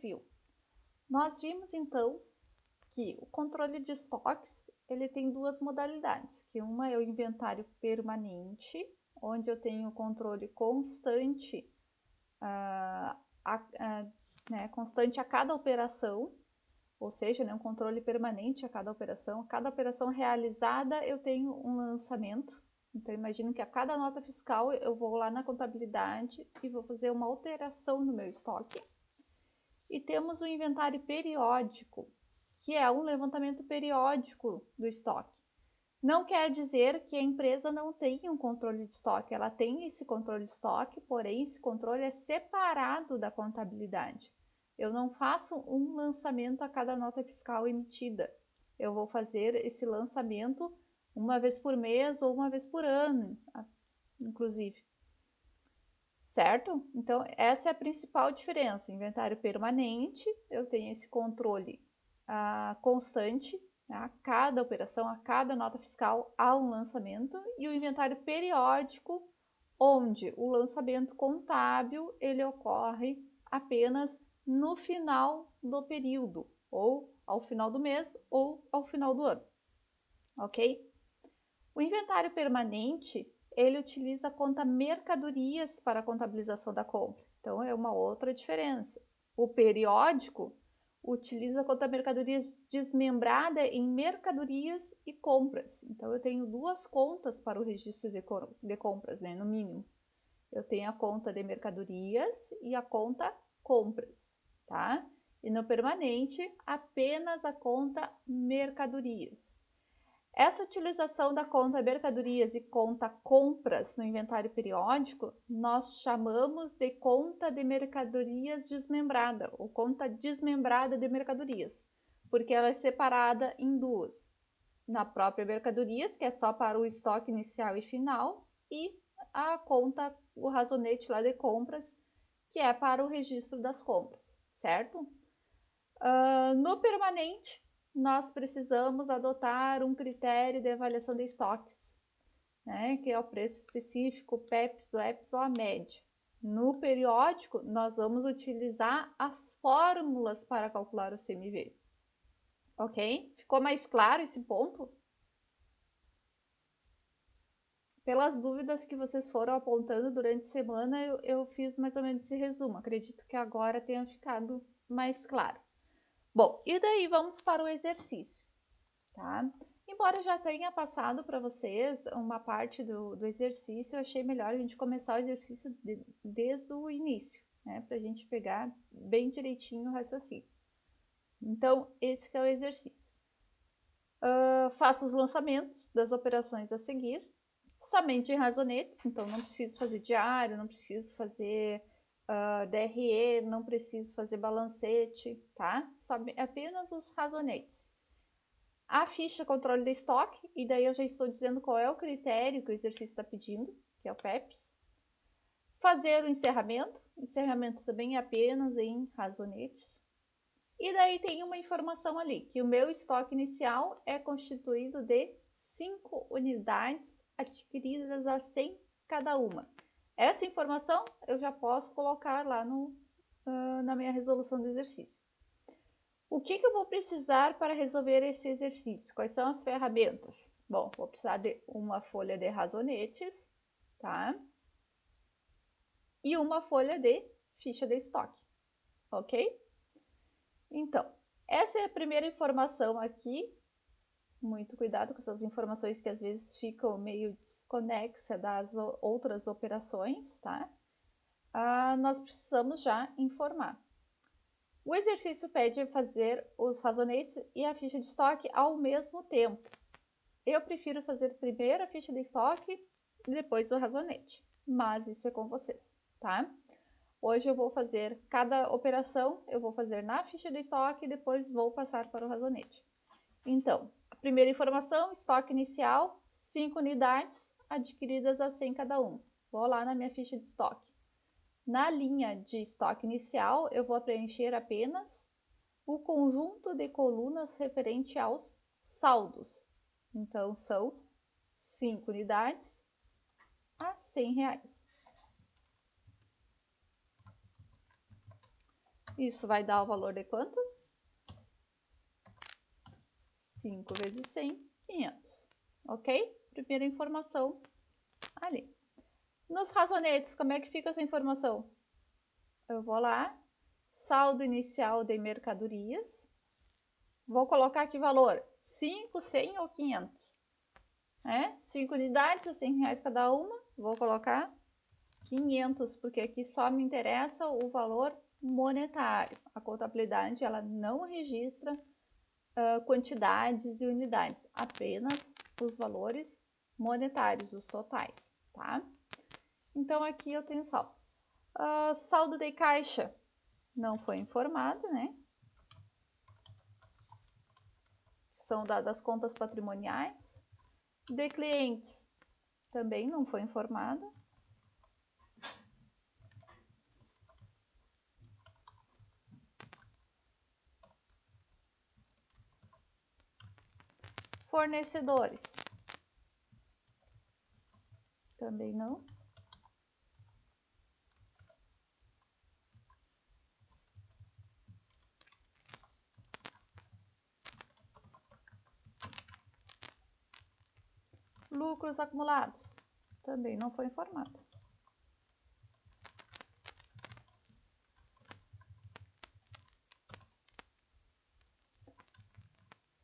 viu? Nós vimos então que o controle de estoques ele tem duas modalidades, que uma é o inventário permanente, onde eu tenho controle constante, constante a cada operação, ou seja, um controle permanente a cada operação. Cada operação realizada eu tenho um lançamento. Então, imagino que a cada nota fiscal eu vou lá na contabilidade e vou fazer uma alteração no meu estoque. E temos o inventário periódico, que é um levantamento periódico do estoque. Não quer dizer que a empresa não tenha um controle de estoque, ela tem esse controle de estoque, porém esse controle é separado da contabilidade. Eu não faço um lançamento a cada nota fiscal emitida. Eu vou fazer esse lançamento uma vez por mês ou uma vez por ano, inclusive. Certo? Então, essa é a principal diferença. Inventário permanente, eu tenho esse controle constante, a cada operação, a cada nota fiscal há um lançamento, e o inventário periódico, onde o lançamento contábil ele ocorre apenas no final do período, ou ao final do mês, ou ao final do ano. Ok? O inventário permanente ele utiliza a conta mercadorias para a contabilização da compra. Então, é uma outra diferença. O periódico utiliza a conta mercadorias desmembrada em mercadorias e compras. Então, eu tenho duas contas para o registro de compras, né, no mínimo. Eu tenho a conta de mercadorias e a conta compras, tá? E no permanente, apenas a conta mercadorias. Essa utilização da conta mercadorias e conta compras no inventário periódico, nós chamamos de conta de mercadorias desmembrada, ou conta desmembrada de mercadorias, porque ela é separada em duas. Na própria mercadorias, que é só para o estoque inicial e final, e a conta, o razonete lá de compras, que é para o registro das compras, certo? No permanente, nós precisamos adotar um critério de avaliação de estoques, né, que é o preço específico, o PEPS, o EPS ou a média. No periódico, nós vamos utilizar as fórmulas para calcular o CMV. Ok? Ficou mais claro esse ponto? Pelas dúvidas que vocês foram apontando durante a semana, eu fiz mais ou menos esse resumo. Acredito que agora tenha ficado mais claro. Bom, e daí vamos para o exercício, tá? Embora eu já tenha passado para vocês uma parte do exercício, eu achei melhor a gente começar o exercício desde o início, né? Para a gente pegar bem direitinho o raciocínio. Então, esse que é o exercício. Faço os lançamentos das operações a seguir, somente em razonetes, então não preciso fazer diário, não preciso fazer DRE, não preciso fazer balancete, tá? Apenas os razonetes. A ficha controle de estoque, e daí eu já estou dizendo qual é o critério que o exercício está pedindo, que é o PEPS. Fazer o encerramento também apenas em razonetes. E daí tem uma informação ali, que o meu estoque inicial é constituído de 5 unidades adquiridas a 100 cada uma. Essa informação eu já posso colocar lá na minha resolução do exercício. O que eu vou precisar para resolver esse exercício? Quais são as ferramentas? Bom, vou precisar de uma folha de razonetes, tá? E uma folha de ficha de estoque, ok? Então, essa é a primeira informação aqui. Muito cuidado com essas informações que às vezes ficam meio desconexas das outras operações, tá? Nós precisamos já informar. O exercício pede fazer os razonetes e a ficha de estoque ao mesmo tempo. Eu prefiro fazer primeiro a ficha de estoque e depois o razonete, mas isso é com vocês, tá? Hoje eu vou fazer cada operação, eu vou fazer na ficha de estoque e depois vou passar para o razonete. Então, a primeira informação, estoque inicial, 5 unidades adquiridas a 100 cada um. Vou lá na minha ficha de estoque. Na linha de estoque inicial, eu vou preencher apenas o conjunto de colunas referente aos saldos. Então, são 5 unidades a R$100. Isso vai dar o valor de quanto? 5 vezes 100, 500. Ok? Primeira informação ali. Nos razonetes, como é que fica essa informação? Eu vou lá, saldo inicial de mercadorias. Vou colocar aqui valor 5, 100 ou 500. 5 unidades, R$100 cada uma. Vou colocar 500, porque aqui só me interessa o valor monetário. A contabilidade ela não registra quantidades e unidades, apenas os valores monetários, os totais, tá? Então aqui eu tenho saldo. Saldo de caixa não foi informado, né? São dadas contas patrimoniais. De clientes também não foi informado. Fornecedores também não. Lucros acumulados também não foi informado.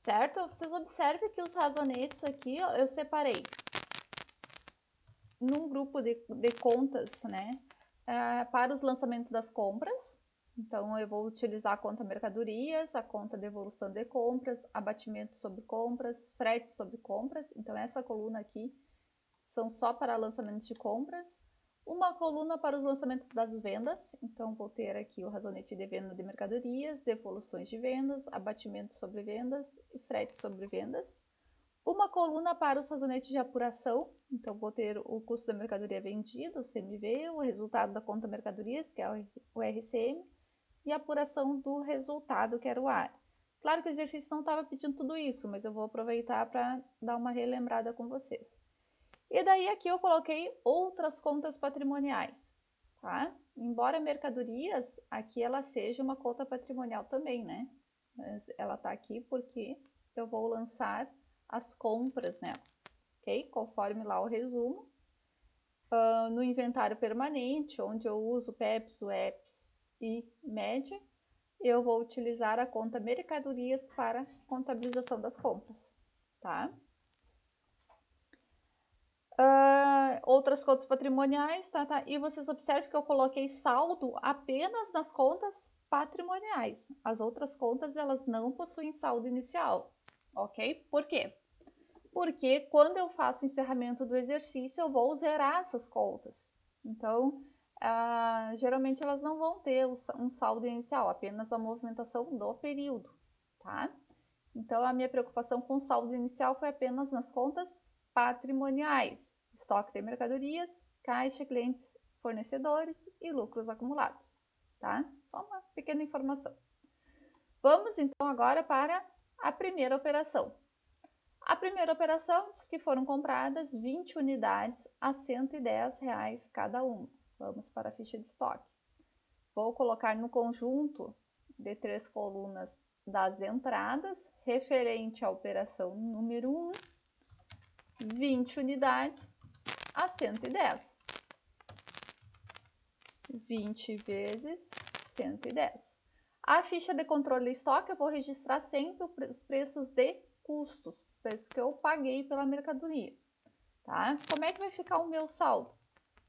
Certo? Vocês observem que os razonetes aqui eu separei num grupo de contas, né? Para os lançamentos das compras. Então, eu vou utilizar a conta mercadorias, a conta de evolução de compras, abatimento sobre compras, frete sobre compras. Então, essa coluna aqui são só para lançamentos de compras. Uma coluna para os lançamentos das vendas. Então, vou ter aqui o razonete de venda de mercadorias, devoluções de vendas, abatimento sobre vendas e frete sobre vendas. Uma coluna para os razonetes de apuração, então vou ter o custo da mercadoria vendida, o CMV, o resultado da conta mercadorias, que é o RCM, e a apuração do resultado, que era o AR. Claro que o exercício não estava pedindo tudo isso, mas eu vou aproveitar para dar uma relembrada com vocês. E daí aqui eu coloquei outras contas patrimoniais, tá? Embora mercadorias, aqui ela seja uma conta patrimonial também, né? Mas ela está aqui porque eu vou lançar as compras nela, ok? Conforme lá o resumo. No inventário permanente, onde eu uso PEPs, UEPs e média, eu vou utilizar a conta mercadorias para contabilização das compras, tá? Outras contas patrimoniais, tá? E vocês observam que eu coloquei saldo apenas nas contas patrimoniais. As outras contas, elas não possuem saldo inicial, ok? Por quê? Porque quando eu faço o encerramento do exercício, eu vou zerar essas contas. Então, geralmente elas não vão ter um saldo inicial, apenas a movimentação do período, tá? Então, a minha preocupação com o saldo inicial foi apenas nas contas patrimoniais, estoque de mercadorias, caixa, clientes, fornecedores e lucros acumulados, tá? Só uma pequena informação. Vamos então agora para a primeira operação. A primeira operação diz que foram compradas 20 unidades a R$110 cada uma. Vamos para a ficha de estoque. Vou colocar no conjunto de 3 colunas das entradas, referente à operação número 1, 20 unidades a 110. 20 vezes 110. A ficha de controle de estoque eu vou registrar sempre os preços de custos, preços que eu paguei pela mercadoria, tá? Como é que vai ficar o meu saldo?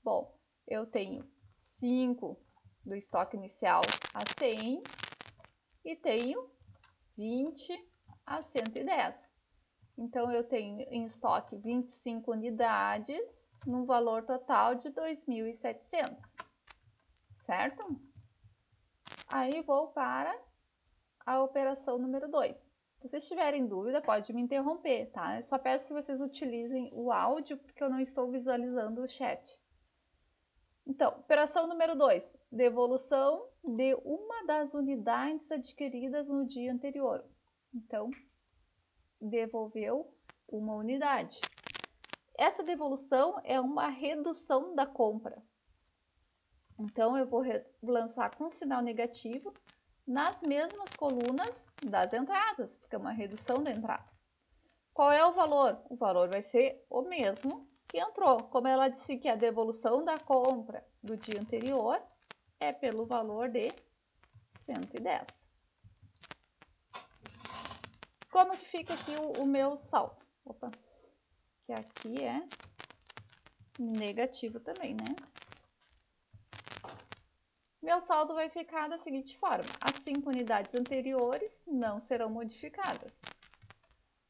Bom, eu tenho 5 do estoque inicial a 100 e tenho 20 a 110. Então, eu tenho em estoque 25 unidades, num valor total de 2.700, certo? Aí, vou para a operação número 2. Se vocês tiverem dúvida, pode me interromper, tá? Eu só peço que vocês utilizem o áudio, porque eu não estou visualizando o chat. Então, operação número 2, devolução de uma das unidades adquiridas no dia anterior. Então, devolveu uma unidade. Essa devolução é uma redução da compra. Então, eu vou lançar com sinal negativo nas mesmas colunas das entradas, porque é uma redução da entrada. Qual é o valor? O valor vai ser o mesmo que entrou. Como ela disse que a devolução da compra do dia anterior é pelo valor de 110. Como que fica aqui o meu saldo? Opa, que aqui é negativo também, né? Meu saldo vai ficar da seguinte forma: as 5 unidades anteriores não serão modificadas.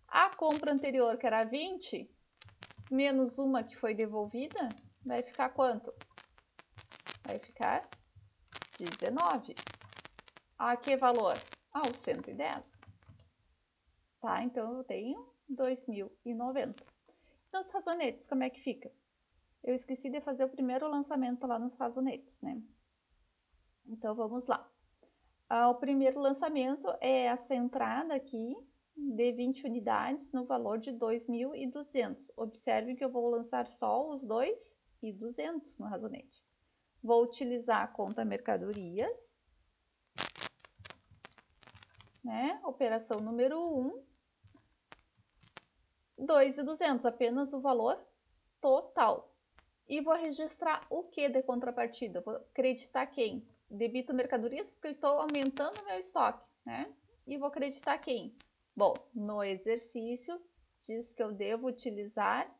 A compra anterior, que era 20, menos uma que foi devolvida, vai ficar quanto? Vai ficar 19. A que valor? O 110. Tá, então eu tenho 2090. Nos razonetes, como é que fica? Eu esqueci de fazer o primeiro lançamento lá nos razonetes, né? Então vamos lá. O primeiro lançamento é essa entrada aqui de 20 unidades no valor de 2.200. Observe que eu vou lançar só os 2.200 no razonete. Vou utilizar a conta mercadorias, né? Operação número 1, 2.200, apenas o valor total. E vou registrar o que de contrapartida? Vou acreditar quem? Debito mercadorias, porque eu estou aumentando o meu estoque, né? E vou acreditar quem? Bom, no exercício diz que eu devo utilizar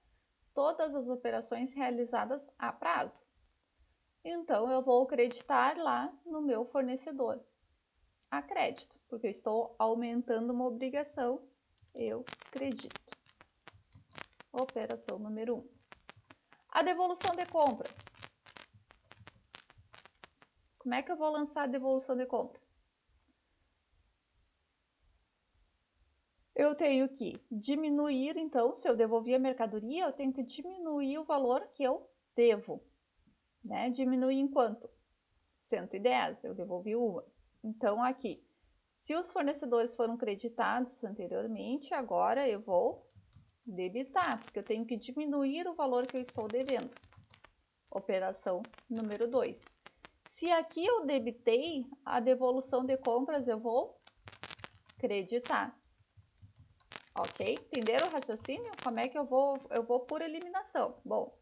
todas as operações realizadas a prazo. Então, eu vou acreditar lá no meu fornecedor a crédito, porque eu estou aumentando uma obrigação, eu acredito. Operação número 1. A devolução de compra. Como é que eu vou lançar a devolução de compra? Eu tenho que diminuir, então, se eu devolvi a mercadoria, eu tenho que diminuir o valor que eu devo, né? Diminuir em quanto? 110, eu devolvi uma. Então, aqui, se os fornecedores foram creditados anteriormente, agora eu vou debitar, porque eu tenho que diminuir o valor que eu estou devendo. Operação número 2. Se aqui eu debitei, a devolução de compras eu vou creditar. Ok? Entenderam o raciocínio? Como é que eu vou por eliminação? Bom,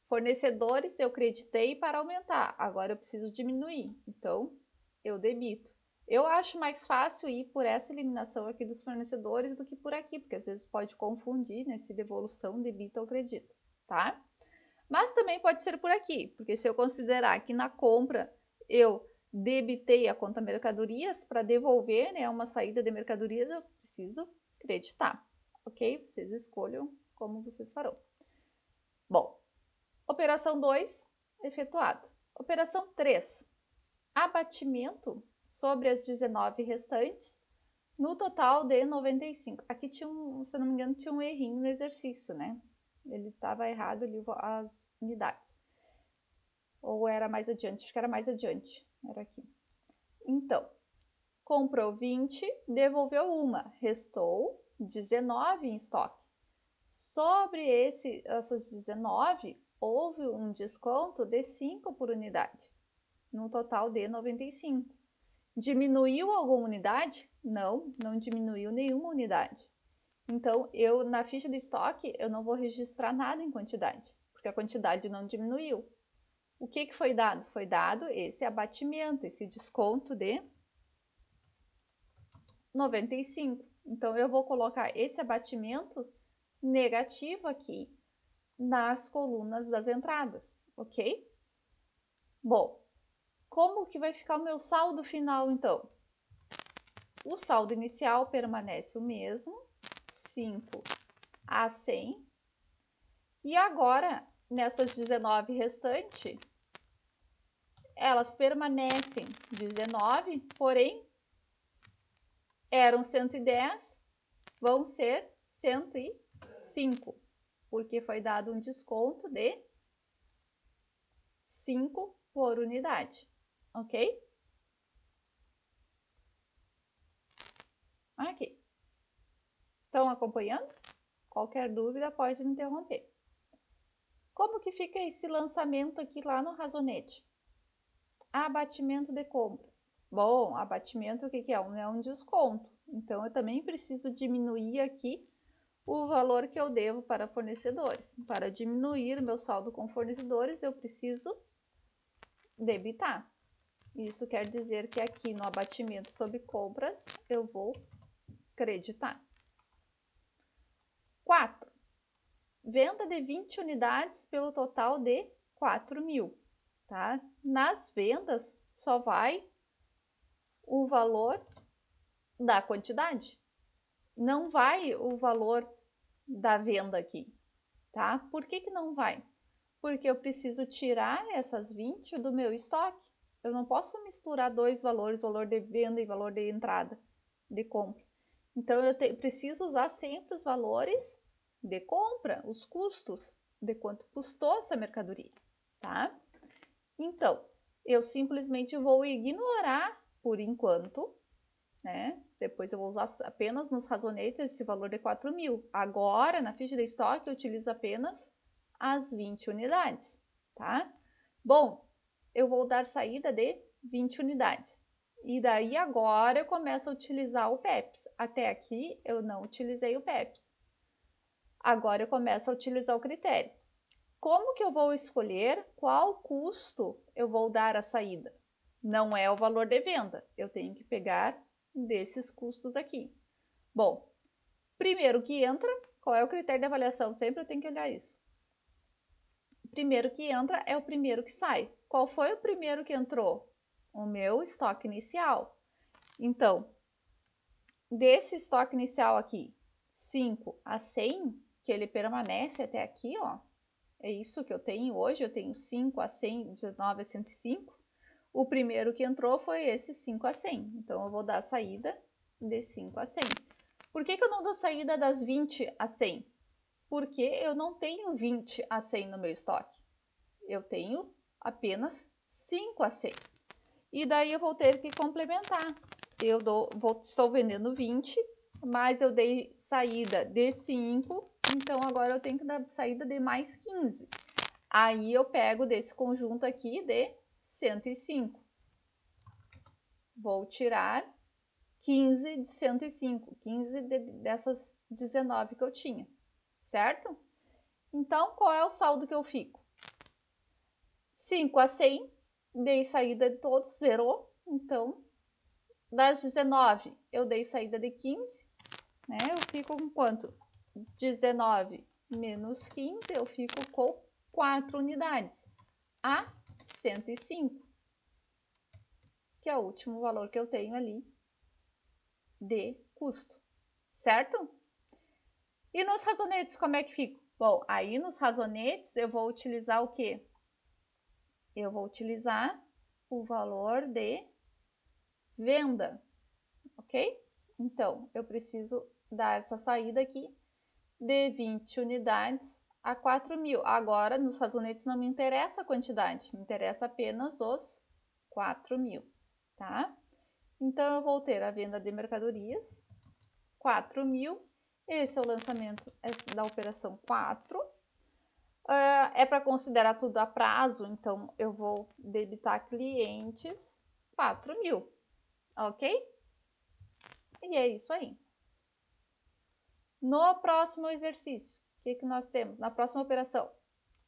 fornecedores eu creditei para aumentar, agora eu preciso diminuir, então eu debito. Eu acho mais fácil ir por essa eliminação aqui dos fornecedores do que por aqui, porque às vezes pode confundir, né, se devolução, debito ou credito, tá? Mas também pode ser por aqui, porque se eu considerar que na compra eu debitei a conta mercadorias para devolver, né, uma saída de mercadorias, eu preciso acreditar, ok? Vocês escolham como vocês farão. Bom, operação 2, efetuada. Operação 3, abatimento sobre as 19 restantes, no total de 95. Aqui tinha se eu não me engano, tinha um errinho no exercício, né? Ele estava errado ali as unidades. Ou era mais adiante? Acho que era mais adiante. Era aqui. Então, comprou 20, devolveu uma, restou 19 em estoque. Sobre essas 19, houve um desconto de 5 por unidade, no total de 95. Diminuiu alguma unidade? Não, não diminuiu nenhuma unidade. Então, na ficha de estoque, eu não vou registrar nada em quantidade, porque a quantidade não diminuiu. O que foi dado? Foi dado esse abatimento, esse desconto de 95. Então, eu vou colocar esse abatimento negativo aqui nas colunas das entradas, ok? Bom, como que vai ficar o meu saldo final, então? O saldo inicial permanece o mesmo, 5 a 100. E agora, nessas 19 restantes, elas permanecem 19, porém, eram 110, vão ser 105, porque foi dado um desconto de 5 por unidade, ok? Aqui. Estão acompanhando? Qualquer dúvida pode me interromper. Como que fica esse lançamento aqui lá no razonete? Abatimento de compras. Bom, abatimento o que que é? É um desconto. Então, eu também preciso diminuir aqui o valor que eu devo para fornecedores. Para diminuir o meu saldo com fornecedores, eu preciso debitar. Isso quer dizer que aqui no abatimento sobre compras, eu vou creditar. 4. Venda de 20 unidades pelo total de 4.000. Tá? Nas vendas, só vai o valor da quantidade. Não vai o valor da venda aqui, tá? Por que que não vai? Porque eu preciso tirar essas 20 do meu estoque. Eu não posso misturar dois valores, valor de venda e valor de entrada, de compra. Então, eu preciso usar sempre os valores de compra, os custos, de quanto custou essa mercadoria, tá? Então, eu simplesmente vou ignorar por enquanto, né? Depois eu vou usar apenas nos razonetes esse valor de 4.000. Agora, na ficha de estoque, eu utilizo apenas as 20 unidades, tá? Bom, eu vou dar saída de 20 unidades. E daí agora eu começo a utilizar o PEPs. Até aqui eu não utilizei o PEPs. Agora eu começo a utilizar o critério. Como que eu vou escolher qual custo eu vou dar a saída? Não é o valor de venda, eu tenho que pegar desses custos aqui. Bom, primeiro que entra, qual é o critério de avaliação? Sempre eu tenho que olhar isso. Primeiro que entra é o primeiro que sai. Qual foi o primeiro que entrou? O meu estoque inicial. Então, desse estoque inicial aqui, 5 a 100, que ele permanece até aqui, ó. É isso que eu tenho hoje, eu tenho 5 a 100, 19 a 105. O primeiro que entrou foi esse 5 a 100. Então, eu vou dar a saída de 5 a 100. Por que que eu não dou saída das 20 a 100? Porque eu não tenho 20 a 100 no meu estoque. Eu tenho apenas 5 a 100. E daí eu vou ter que complementar. Estou vendendo 20, mas eu dei saída de 5, então agora eu tenho que dar saída de mais 15. Aí eu pego desse conjunto aqui de 105. Vou tirar 15 de 105, 15 dessas 19 que eu tinha, certo? Então, qual é o saldo que eu fico? 5 a 100, dei saída de todos, zerou. Então, das 19, eu dei saída de 15, né? Eu fico com quanto? 19 menos 15, eu fico com 4 unidades a 105, que é o último valor que eu tenho ali de custo, certo? E nos razonetes, como é que fica? Bom, aí nos razonetes eu vou utilizar o quê? Eu vou utilizar o valor de venda, ok? Então, eu preciso dar essa saída aqui de 20 unidades a 4.000. Agora, nos razonetes não me interessa a quantidade, me interessa apenas os 4.000, tá? Então, eu vou ter a venda de mercadorias, 4.000. Esse é o lançamento da operação 4. É para considerar tudo a prazo, então eu vou debitar clientes 4.000, ok? E é isso aí. No próximo exercício, o que nós temos? Na próxima operação,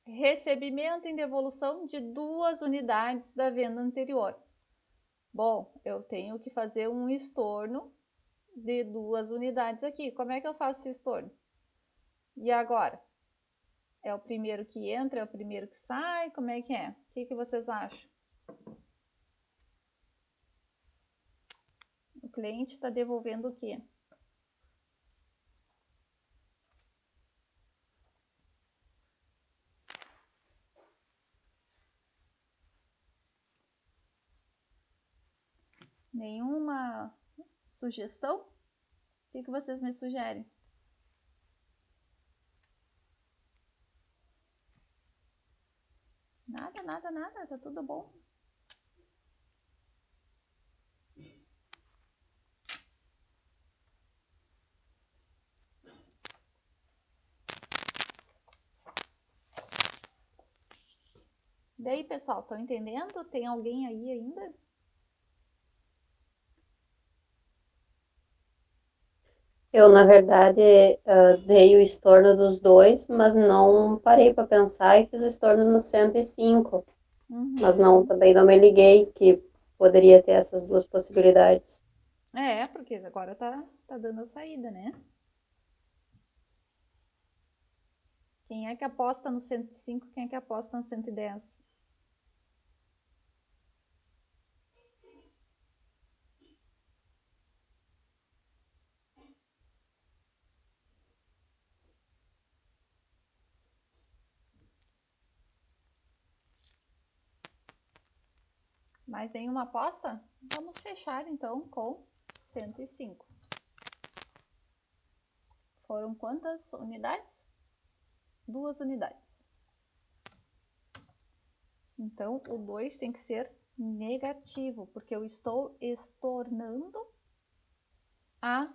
recebimento em devolução de 2 unidades da venda anterior. Bom, eu tenho que fazer um estorno de 2 unidades aqui. Como é que eu faço esse estorno? E agora? É o primeiro que entra, é o primeiro que sai? Como é que é? O que vocês acham? O cliente está devolvendo o quê? Nenhuma sugestão? O que vocês me sugerem? Nada, nada, nada, tá tudo bom. Daí, pessoal, estão entendendo? Tem alguém aí ainda? Eu, na verdade, dei o estorno dos dois, mas não parei para pensar e fiz o estorno no 105. Mas não, Uhum. também não me liguei que poderia ter essas duas possibilidades. É, porque agora tá dando a saída, né? Quem é que aposta no 105? Quem é que aposta no 110? Mais nenhuma aposta? Vamos fechar então com 105. Foram quantas unidades? 2 unidades. Então o 2 tem que ser negativo, porque eu estou estornando a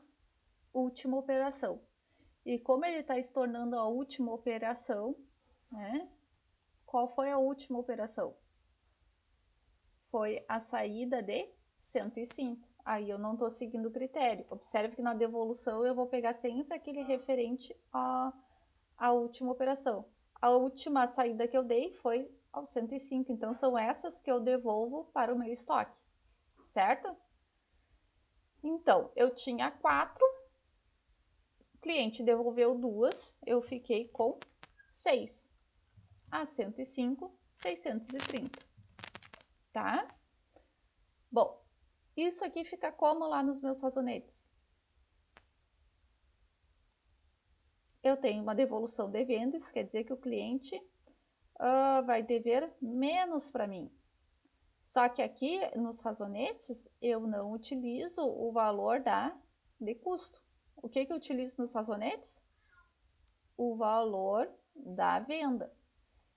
última operação. E como ele está estornando a última operação, né? Qual foi a última operação? Foi a saída de 105. Aí eu não estou seguindo o critério. Observe que na devolução eu vou pegar sempre aquele referente à última operação. A última saída que eu dei foi ao 105. Então são essas que eu devolvo para o meu estoque, certo? Então eu tinha 4, o cliente devolveu 2, eu fiquei com 6. A 105, 630, tá? Bom, isso aqui fica como lá nos meus razonetes? Eu tenho uma devolução devendo, isso quer dizer que o cliente vai dever menos para mim. Só que aqui nos razonetes eu não utilizo o valor de custo. O que eu utilizo nos razonetes? O valor da venda.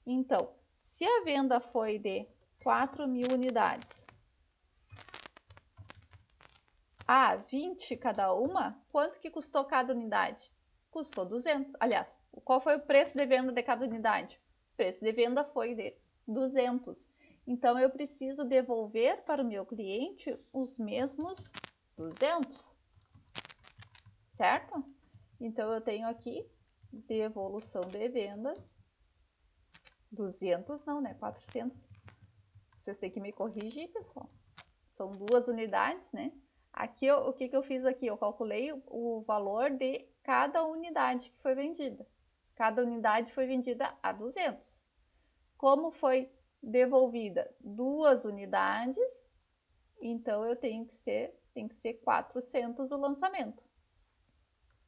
Então, se a venda foi de 4.000 unidades a 20 cada uma, quanto que custou cada unidade? Custou 200. Aliás, qual foi o preço de venda de cada unidade? O preço de venda foi de 200. Então eu preciso devolver para o meu cliente os mesmos 200, certo? Então eu tenho aqui devolução de vendas 200, não, né? 400. Vocês têm que me corrigir, pessoal. São 2 unidades, né? Aqui, o que eu fiz aqui? Eu calculei o valor de cada unidade que foi vendida. Cada unidade foi vendida a 200. Como foi devolvida 2 unidades, então eu tem que ser 400 o lançamento.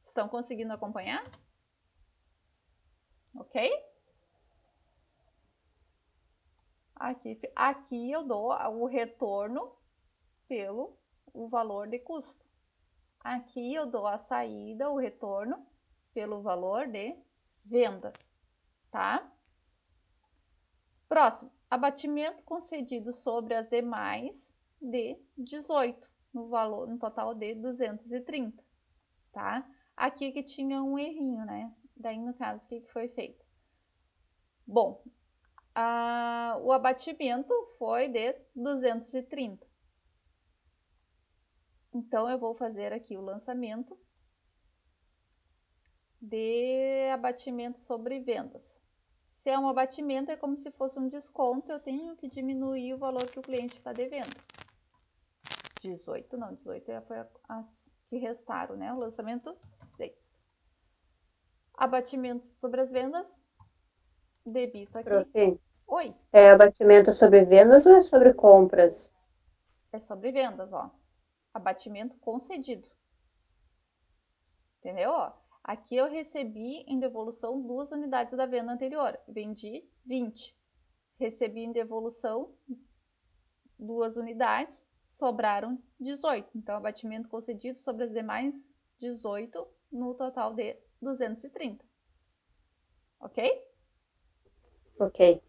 Estão conseguindo acompanhar? Ok? Aqui eu dou o retorno pelo o valor de custo. Aqui eu dou a saída, o retorno, pelo valor de venda, tá? Próximo, abatimento concedido sobre as demais de 18, no total de 230, tá? Aqui que tinha um errinho, né? Daí, no caso, o que foi feito? Bom, o abatimento foi de 230. Então, eu vou fazer aqui o lançamento de abatimento sobre vendas. Se é um abatimento, é como se fosse um desconto, eu tenho que diminuir o valor que o cliente está devendo. 18, não, 18 foi as que restaram, né? O lançamento 6. Abatimento sobre as vendas, debito aqui. Prof, Oi, é abatimento sobre vendas ou é sobre compras? é sobre vendas, ó. Abatimento concedido. Entendeu? Ó, aqui eu recebi em devolução 2 unidades da venda anterior. Vendi 20. Recebi em devolução 2 unidades, sobraram 18. Então, abatimento concedido sobre as demais 18, no total de 230. Ok? Ok.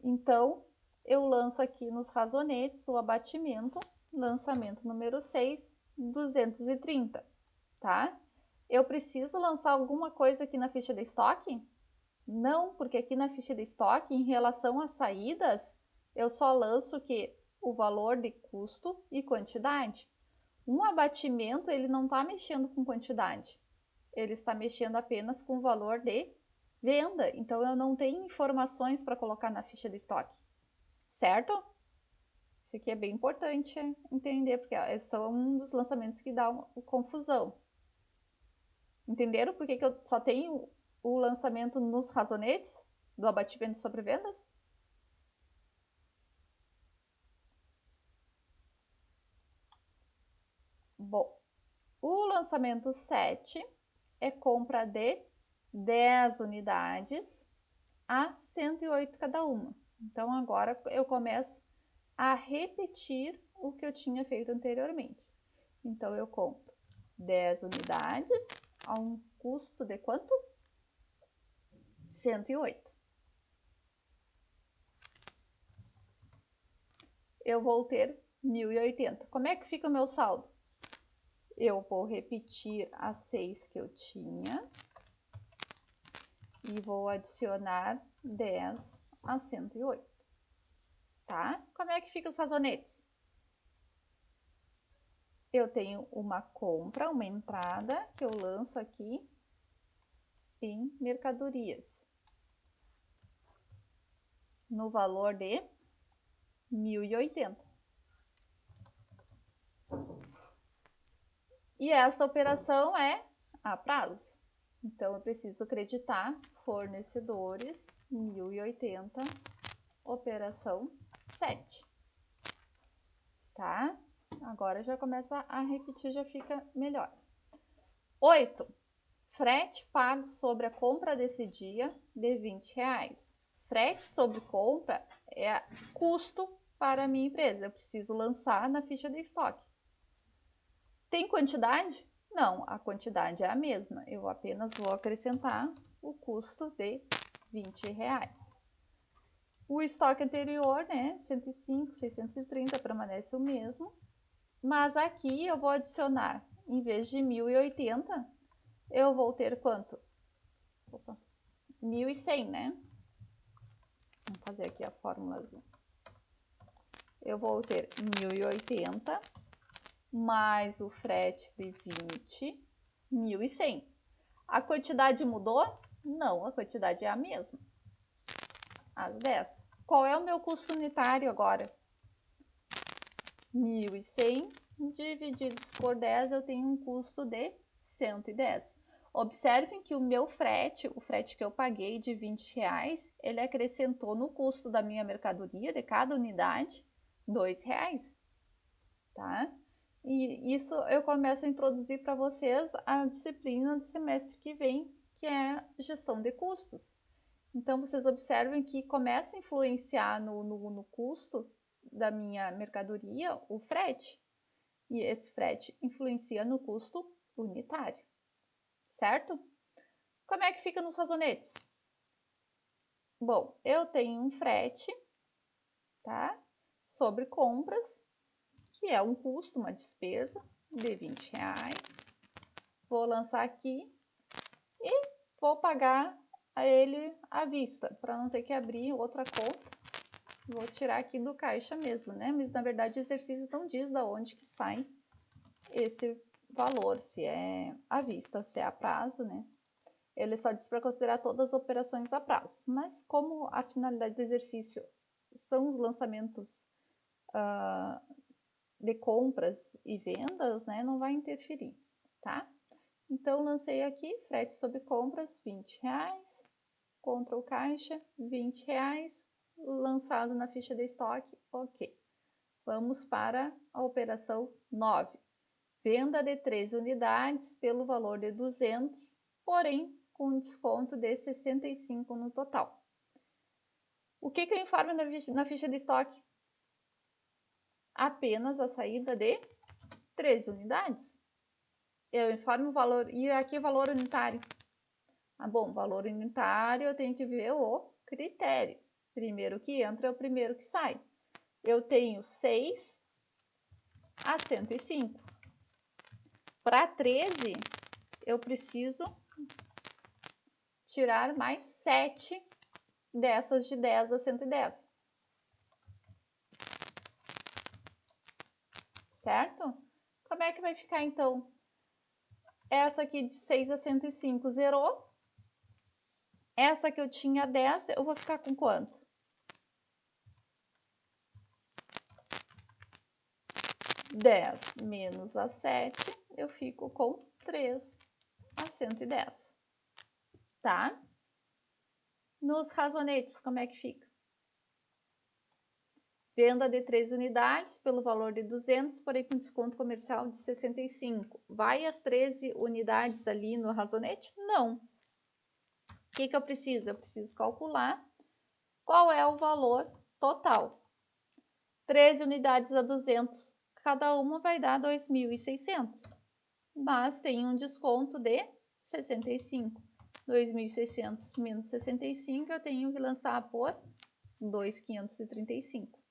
Então, eu lanço aqui nos razonetes o abatimento, lançamento número 6, 230, tá? Eu preciso lançar alguma coisa aqui na ficha de estoque? Não, porque aqui na ficha de estoque, em relação às saídas, eu só lanço que o valor de custo e quantidade. Um abatimento, ele não está mexendo com quantidade. Ele está mexendo apenas com o valor de venda. Então, eu não tenho informações para colocar na ficha de estoque. Certo? Isso aqui é bem importante entender, porque são um dos lançamentos que dá uma confusão. Entenderam por que eu só tenho o lançamento nos razonetes do abatimento sobre vendas? Bom, o lançamento 7 é compra de 10 unidades a 108 cada uma. Então, agora eu começo a repetir o que eu tinha feito anteriormente. Então, eu compro 10 unidades a um custo de quanto? 108. Eu vou ter 1.080. Como é que fica o meu saldo? Eu vou repetir as 6 que eu tinha e vou adicionar 10 a 108. Tá? Como é que fica os razonetes? Eu tenho uma compra, uma entrada que eu lanço aqui em mercadorias, no valor de 1.080. E essa operação é a prazo. Então, eu preciso acreditar fornecedores 1.080, operação 7. Tá? Agora já começa a repetir, já fica melhor. 8. Frete pago sobre a compra desse dia de R$20. Frete sobre compra é custo para a minha empresa. Eu preciso lançar na ficha de estoque. Tem quantidade? Não, a quantidade é a mesma. Eu apenas vou acrescentar o custo de R$20. O estoque anterior, né, 105, 630, permanece o mesmo. Mas aqui eu vou adicionar, em vez de 1.080, eu vou ter quanto? 1.100, né? Vamos fazer aqui a fórmulazinha. Eu vou ter 1.080 mais o frete de 20, 1.100. A quantidade mudou? Não, a quantidade é a mesma. As 10. Qual é o meu custo unitário agora? 1.100 divididos por 10, eu tenho um custo de 110. Observem que o meu frete, o frete que eu paguei de R$20, ele acrescentou no custo da minha mercadoria, de cada unidade, R$2. Tá? E isso eu começo a introduzir para vocês a disciplina do semestre que vem, que é gestão de custos. Então, vocês observem que começa a influenciar no custo da minha mercadoria o frete. E esse frete influencia no custo unitário. Certo? Como é que fica nos razonetes? Bom, eu tenho um frete, tá? Sobre compras, que é um custo, uma despesa de R$20. Vou lançar aqui e vou pagar a ele à vista, para não ter que abrir outra conta. Vou tirar aqui do caixa mesmo, né? Mas na verdade o exercício não diz de onde que sai esse valor, se é à vista, se é a prazo, né? Ele só diz para considerar todas as operações a prazo. Mas como a finalidade do exercício são os lançamentos de compras e vendas, né? Não vai interferir, tá? Então, lancei aqui, frete sobre compras, R$20. Control caixa, R$20. Lançado na ficha de estoque, ok. Vamos para a operação 9. Venda de 13 unidades pelo valor de 200, porém com desconto de 65 no total. O que eu informo na ficha de estoque? Apenas a saída de 13 unidades. Eu informo o valor, e aqui valor unitário. Ah, bom, valor unitário eu tenho que ver o critério. Primeiro que entra é o primeiro que sai. Eu tenho 6 a 105. Para 13, eu preciso tirar mais 7 dessas de 10 a 110. Certo? Como é que vai ficar, então? Essa aqui de 6 a 105 zerou. Essa que eu tinha 10, eu vou ficar com quanto? 10 menos a 7, eu fico com 3 a 110, tá? Nos razonetes, como é que fica? Venda de 3 unidades pelo valor de 200, porém com desconto comercial de 65. Vai as 13 unidades ali no razonete? Não. O que eu preciso? Eu preciso calcular qual é o valor total. 13 unidades a 200, cada uma vai dar 2.600, mas tem um desconto de 65. 2.600 menos 65, eu tenho que lançar por 2.535.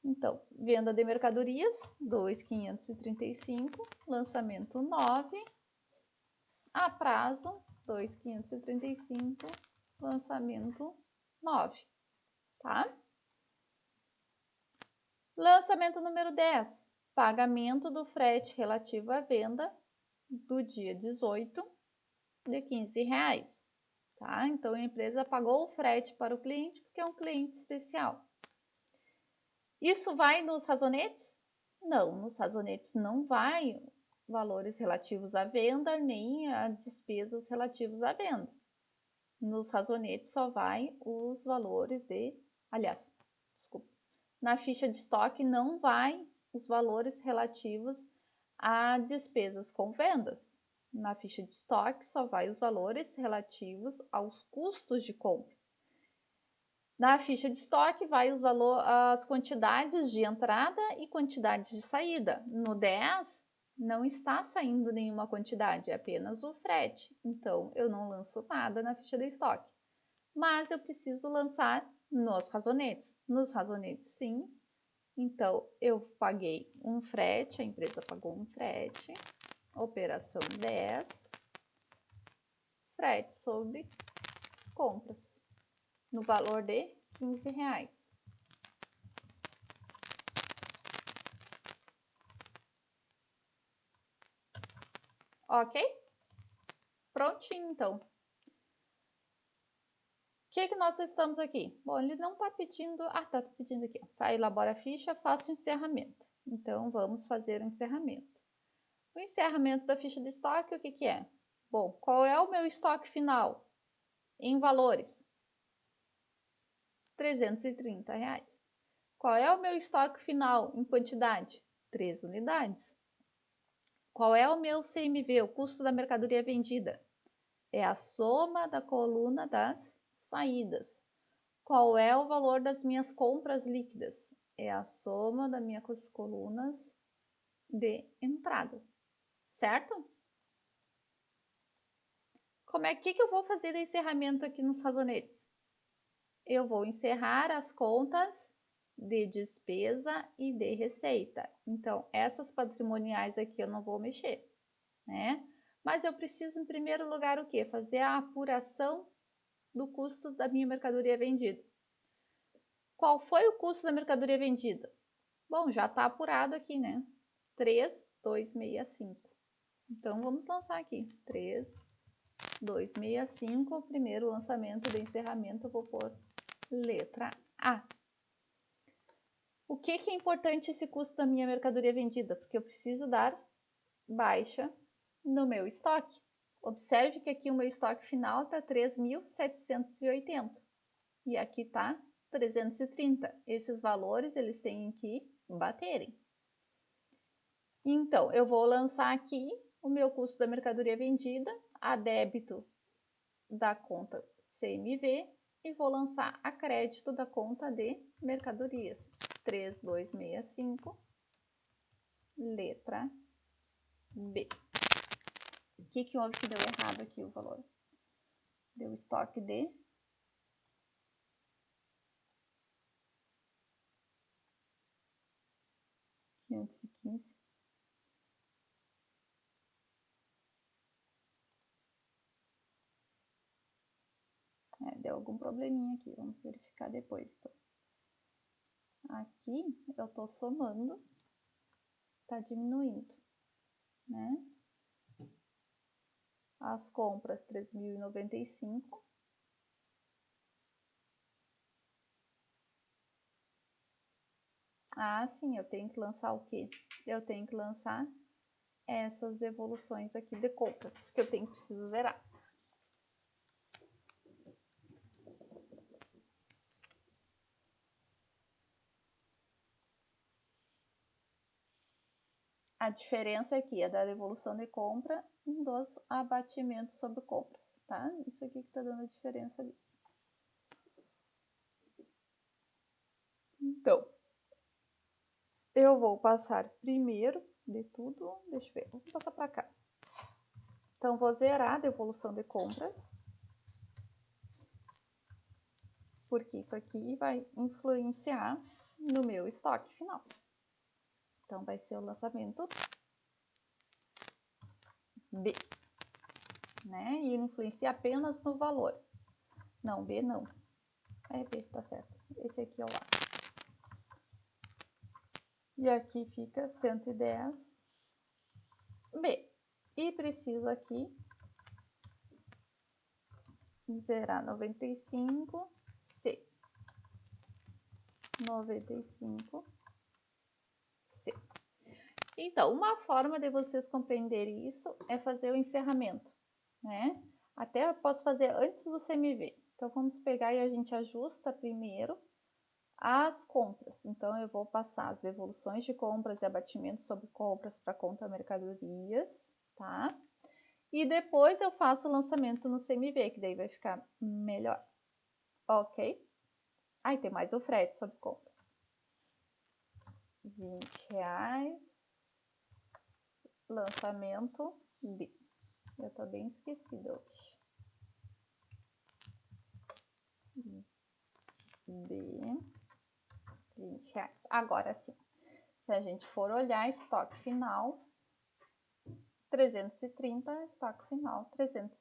Então, venda de mercadorias, 2.535, lançamento 9, a prazo, 2.535, lançamento 9, tá? Lançamento número 10, pagamento do frete relativo à venda do dia 18 de R$15, tá? Então, a empresa pagou o frete para o cliente porque é um cliente especial. Isso vai nos razonetes? Não, nos razonetes não vai valores relativos à venda, nem a despesas relativas à venda. Nos razonetes só vai os valores de... Aliás, desculpa. Na ficha de estoque não vai os valores relativos a despesas com vendas. Na ficha de estoque só vai os valores relativos aos custos de compra. Na ficha de estoque vai as quantidades de entrada e quantidades de saída. No 10 não está saindo nenhuma quantidade, é apenas o frete. Então, eu não lanço nada na ficha de estoque. Mas eu preciso lançar nos razonetes. Nos razonetes, sim. Então, eu paguei um frete, a empresa pagou um frete, operação 10, frete sobre compras, no valor de R$15. Ok? Prontinho, então. O que nós estamos aqui? Bom, ele não está pedindo... Ah, está pedindo aqui. Elabora a ficha, faça o encerramento. Então, vamos fazer o encerramento. O encerramento da ficha de estoque, o que é? Bom, qual é o meu estoque final? Em valores? R$330. Qual é o meu estoque final em quantidade? 3 unidades. Qual é o meu CMV, o custo da mercadoria vendida? É a soma da coluna das saídas. Qual é o valor das minhas compras líquidas? É a soma das minhas colunas de entrada, certo? Como é que eu vou fazer o encerramento aqui nos razonetes? Eu vou encerrar as contas de despesa e de receita. Então, essas patrimoniais aqui eu não vou mexer, né? Mas eu preciso, em primeiro lugar, o quê? Fazer a apuração do custo da minha mercadoria vendida. Qual foi o custo da mercadoria vendida? Bom, já está apurado aqui, né? 3.265. Então, vamos lançar aqui. 3.265, o primeiro lançamento de encerramento, eu vou pôr letra A. O que é importante esse custo da minha mercadoria vendida? Porque eu preciso dar baixa no meu estoque. Observe que aqui o meu estoque final está 3.780 e aqui está 330. Esses valores eles têm que baterem. Então, eu vou lançar aqui o meu custo da mercadoria vendida a débito da conta CMV e vou lançar a crédito da conta de mercadorias. 3.265, letra B. O que houve que deu errado aqui o valor? Deu estoque de R$515. Deu algum probleminha aqui, vamos verificar depois. Então. Aqui eu estou somando estar diminuindo, né? As compras, 3.095. Ah, sim, eu tenho que lançar o quê? Eu tenho que lançar essas devoluções aqui de compras, que eu preciso zerar. A diferença aqui é da devolução de compra e dos abatimentos sobre compras, tá? Isso aqui que tá dando a diferença ali. Então, eu vou passar primeiro de tudo, deixa eu ver, vou passar para cá. Então, vou zerar a devolução de compras, porque isso aqui vai influenciar no meu estoque final. Então, vai ser o lançamento B, né? E ele influencia apenas no valor. Não, B não. É B, tá certo. Esse aqui é o A. E aqui fica 110 B. E preciso aqui zerar 95 C. 95 C. Então, uma forma de vocês compreenderem isso é fazer o encerramento, né? Até eu posso fazer antes do CMV. Então, vamos pegar e a gente ajusta primeiro as compras. Então, eu vou passar as devoluções de compras e abatimentos sobre compras para conta mercadorias, tá? E depois eu faço o lançamento no CMV, que daí vai ficar melhor. Ok? Aí tem mais o frete sobre compras. R$20. Lançamento B. Eu tô bem esquecida hoje. B. R$20. Agora sim. Se a gente for olhar, estoque final 330, estoque final 330,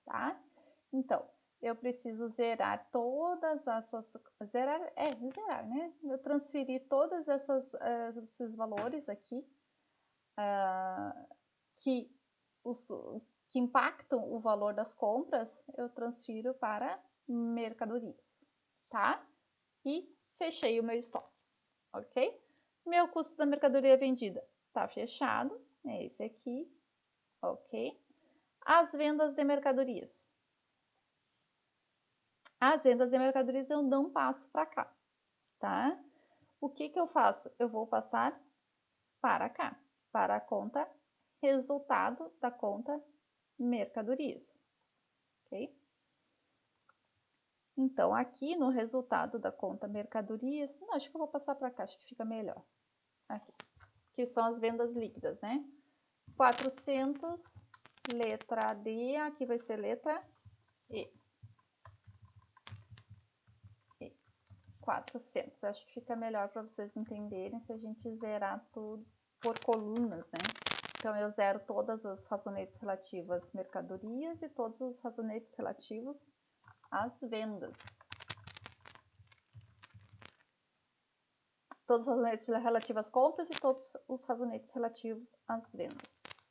tá? Então, eu preciso zerar todas essas... Zerar, né? Eu transferi todos esses valores aqui que impactam o valor das compras, eu transfiro para mercadorias, tá? E fechei o meu estoque, ok? Meu custo da mercadoria vendida tá fechado, é esse aqui, ok? As vendas de mercadorias. As vendas de mercadorias eu não passo para cá, tá? O que eu faço? Eu vou passar para cá, para a conta resultado da conta mercadorias, ok? Então, aqui no resultado da conta mercadorias, não, acho que eu vou passar para cá, acho que fica melhor. Aqui, que são as vendas líquidas, né? 400, letra D, aqui vai ser letra E. 400, acho que fica melhor para vocês entenderem se a gente zerar tudo por colunas, né? Então, eu zero todas as razonetes relativas às mercadorias e todos os razonetes relativos às vendas. Todos os razonetes relativos às compras e todos os razonetes relativos às vendas,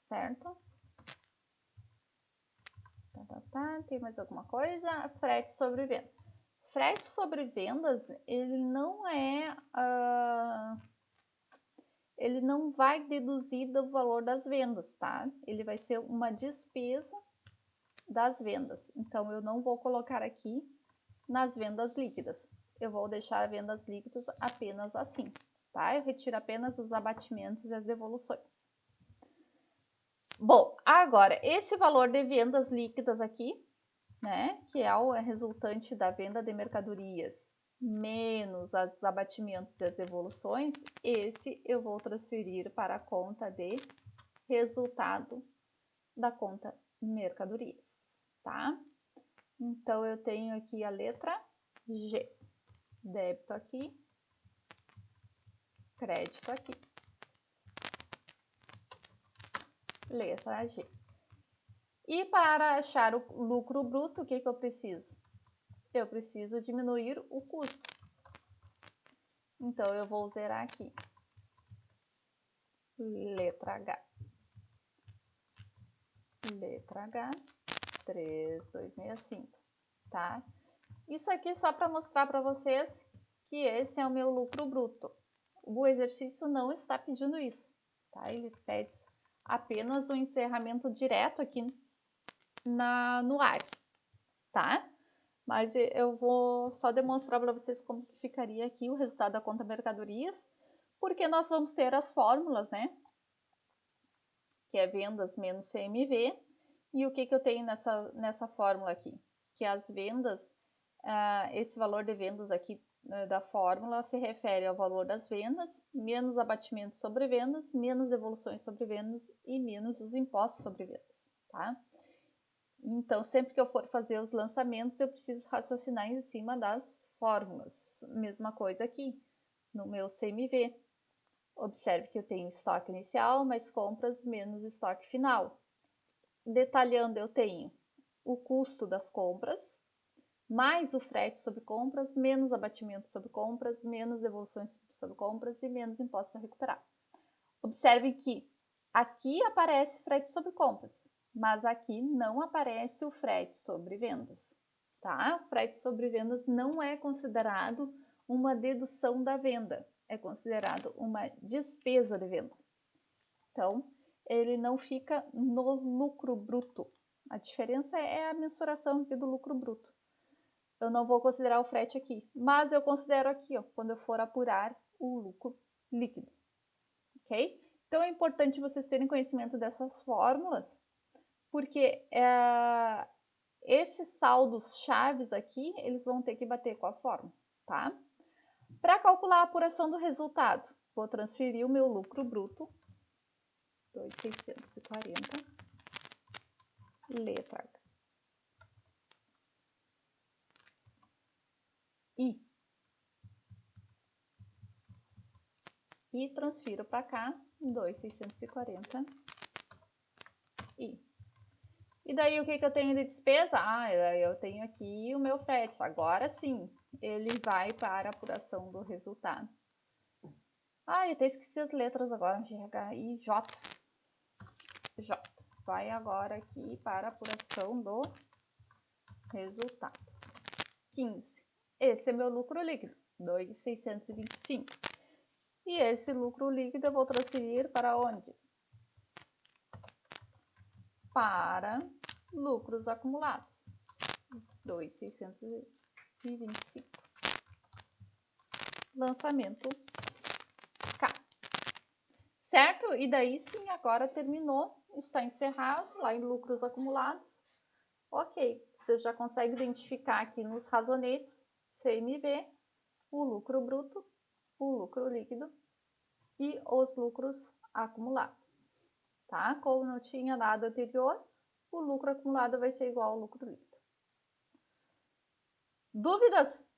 certo? Tem mais alguma coisa? Frete sobre venda. Frete sobre vendas, ele não ele não vai deduzir do valor das vendas, tá? Ele vai ser uma despesa das vendas. Então, eu não vou colocar aqui nas vendas líquidas. Eu vou deixar vendas líquidas apenas assim, tá? Eu retiro apenas os abatimentos e as devoluções. Bom, agora, esse valor de vendas líquidas aqui, né, que é o resultante da venda de mercadorias menos os abatimentos e as devoluções, esse eu vou transferir para a conta de resultado da conta mercadorias, tá? Então, eu tenho aqui a letra G, débito aqui, crédito aqui, letra G. E para achar o lucro bruto, o que eu preciso? Eu preciso diminuir o custo. Então, eu vou zerar aqui. letra H. Letra H, 3,265, tá? Isso aqui só para mostrar para vocês que esse é o meu lucro bruto. O exercício não está pedindo isso, tá? Ele pede apenas o encerramento direto aqui no ARE, tá? Mas eu vou só demonstrar para vocês como que ficaria aqui o resultado da conta mercadorias, porque nós vamos ter as fórmulas, né? Que é vendas menos CMV. E o que eu tenho nessa fórmula aqui? Que as vendas, esse valor de vendas aqui da fórmula se refere ao valor das vendas, menos abatimento sobre vendas, menos devoluções sobre vendas e menos os impostos sobre vendas, tá? Então, sempre que eu for fazer os lançamentos, eu preciso raciocinar em cima das fórmulas. Mesma coisa aqui, no meu CMV. Observe que eu tenho estoque inicial, mais compras, menos estoque final. Detalhando, eu tenho o custo das compras, mais o frete sobre compras, menos abatimento sobre compras, menos devoluções sobre compras e menos impostos a recuperar. Observe que aqui aparece frete sobre compras, mas aqui não aparece o frete sobre vendas, tá? O frete sobre vendas não é considerado uma dedução da venda, é considerado uma despesa de venda. Então, ele não fica no lucro bruto. A diferença é a mensuração aqui do lucro bruto. Eu não vou considerar o frete aqui, mas eu considero aqui, ó, quando eu for apurar o lucro líquido, ok? Então, é importante vocês terem conhecimento dessas fórmulas, porque esses saldos chaves aqui, eles vão ter que bater com a fórmula, tá? Para calcular a apuração do resultado, vou transferir o meu lucro bruto, 2.640, letra H. E transfiro para cá 2.640 e daí o que eu tenho de despesa? Eu tenho aqui o meu frete. Agora sim, ele vai para a apuração do resultado. Eu até esqueci as letras agora, GH e J. J. Vai agora aqui para a apuração do resultado. 15. Esse é meu lucro líquido, 2.625. E esse lucro líquido eu vou transferir para onde? Para lucros acumulados, 2.625. Lançamento K. Certo? E daí sim, agora terminou, está encerrado lá em lucros acumulados. Ok, vocês já conseguem identificar aqui nos razonetes CMV, o lucro bruto, o lucro líquido e os lucros acumulados. Tá? Como não tinha nada anterior, o lucro acumulado vai ser igual ao lucro líquido. Dúvidas?